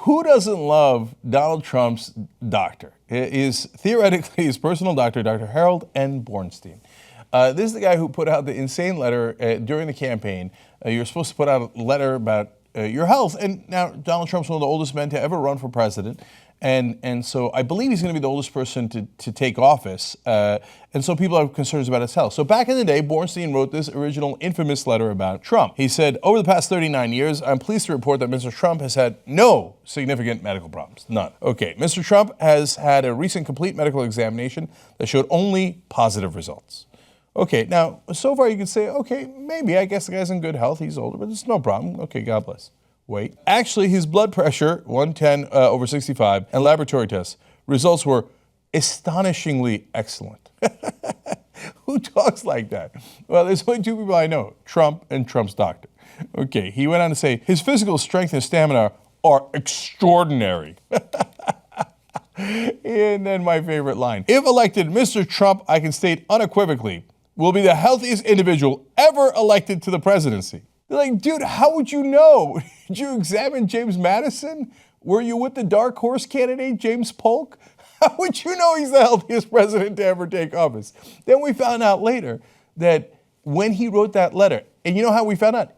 Who doesn't love Donald Trump's doctor? Theoretically his personal doctor, Dr. Harold N. Bornstein. This is the guy who put out the insane letter during the campaign. You're supposed to put out a letter about your health. And now Donald Trump's one of the oldest men to ever run for president. And so I believe he's going to be the oldest person to take office. And so people have concerns about his health. So back in the day, Bornstein wrote this original infamous letter about Trump. He said, over the past 39 years, I'm pleased to report that Mr. Trump has had no significant medical problems. None. Okay, Mr. Trump has had a recent complete medical examination that showed only positive results. Okay, now, so far you could say, okay, maybe, I guess the guy's in good health, he's older, but it's no problem. Okay, God bless. Wait. Actually, his blood pressure, 110 over 65, and laboratory tests, results were astonishingly excellent. Who talks like that? Well, there's only two people I know, Trump and Trump's doctor. Okay, he went on to say, his physical strength and stamina are extraordinary. And then my favorite line, if elected, Mr. Trump, I can state unequivocally, will be the healthiest individual ever elected to the presidency. They're like, dude, how would you know? Did you examine James Madison? Were you with the dark horse candidate, James Polk? How would you know he's the healthiest president to ever take office? Then we found out later that when he wrote that letter, and you know how we found out?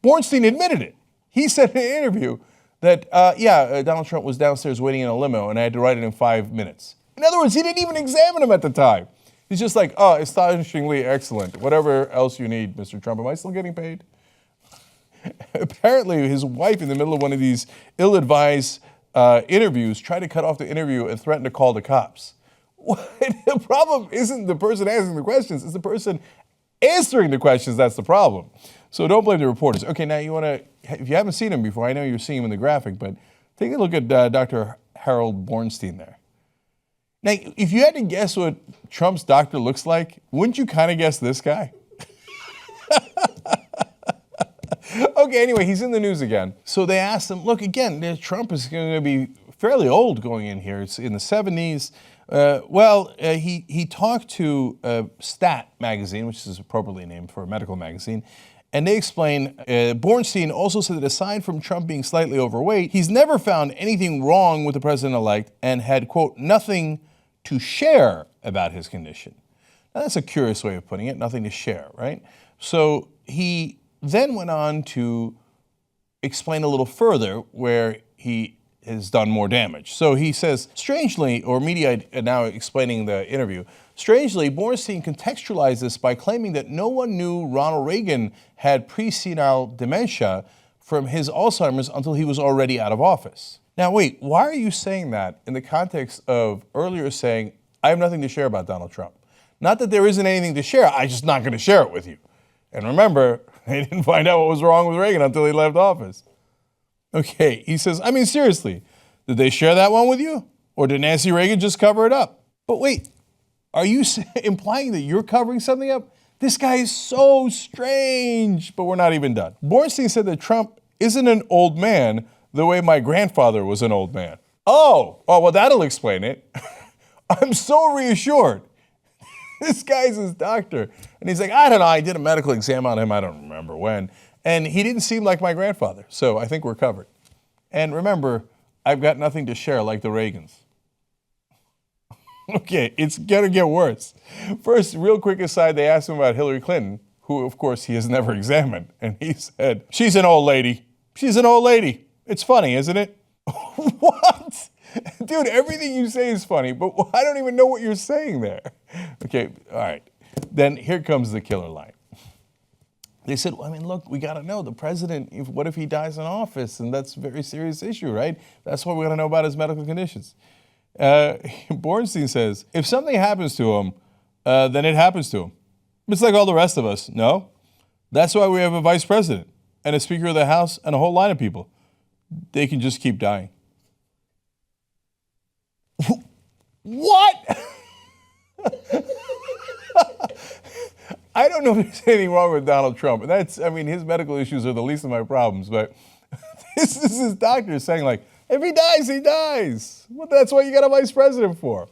Bornstein admitted it. He said in an interview that, Donald Trump was downstairs waiting in a limo and I had to write it in 5 minutes. In other words, he didn't even examine him at the time. He's just like, oh, astonishingly excellent. Whatever else you need, Mr. Trump. Am I still getting paid? Apparently, his wife, in the middle of one of these ill-advised interviews, tried to cut off the interview and threatened to call the cops. The problem isn't the person asking the questions, it's the person answering the questions that's the problem. So don't blame the reporters. Okay, now you want to, if you haven't seen him before, I know you're seeing him in the graphic, but take a look at Dr. Harold Bornstein there. Now, if you had to guess what Trump's doctor looks like, wouldn't you kind of guess this guy? Okay, anyway, he's in the news again. So they asked him, look, again, Trump is going to be fairly old going in here. It's in the 70s. He talked to Stat magazine, which is appropriately named for a medical magazine, and they explain, Bornstein also said that aside from Trump being slightly overweight, he's never found anything wrong with the president-elect and had, quote, nothing to share about his condition. Now, that's a curious way of putting it, nothing to share, right? So he then went on to explain a little further where he has done more damage. So he says, strangely, or media now explaining the interview, strangely, Bornstein contextualized this by claiming that no one knew Ronald Reagan had presenile dementia from his Alzheimer's until he was already out of office. Now wait, why are you saying that in the context of earlier saying, I have nothing to share about Donald Trump? Not that there isn't anything to share, I'm just not going to share it with you. And remember, they didn't find out what was wrong with Reagan until he left office. Okay, he says, I mean, seriously, did they share that one with you? Or did Nancy Reagan just cover it up? But wait, are you implying that you're covering something up? This guy is so strange, but we're not even done. Bornstein said that Trump isn't an old man the way my grandfather was an old man. Oh, well, that'll explain it. I'm so reassured. This guy's his doctor. And he's like, I don't know, I did a medical exam on him, I don't remember when. And he didn't seem like my grandfather, so I think we're covered. And remember, I've got nothing to share like the Reagans. Okay, it's gonna get worse. First, real quick aside, they asked him about Hillary Clinton, who of course he has never examined. And he said, she's an old lady. She's an old lady. It's funny, isn't it? What? Dude, everything you say is funny, but I don't even know what you're saying there. Okay, all right. Then here comes the killer line. They said, well, I mean, look, we got to know the president, what if he dies in office? And that's a very serious issue, right? That's what we got to know about his medical conditions. Bornstein says, if something happens to him, then it happens to him. It's like all the rest of us. No, that's why we have a vice president and a speaker of the House and a whole line of people. They can just keep dying. What? I don't know if there's anything wrong with Donald Trump. His medical issues are the least of my problems, but this is his doctor saying like, if he dies, he dies. Well, that's what you got a vice president for.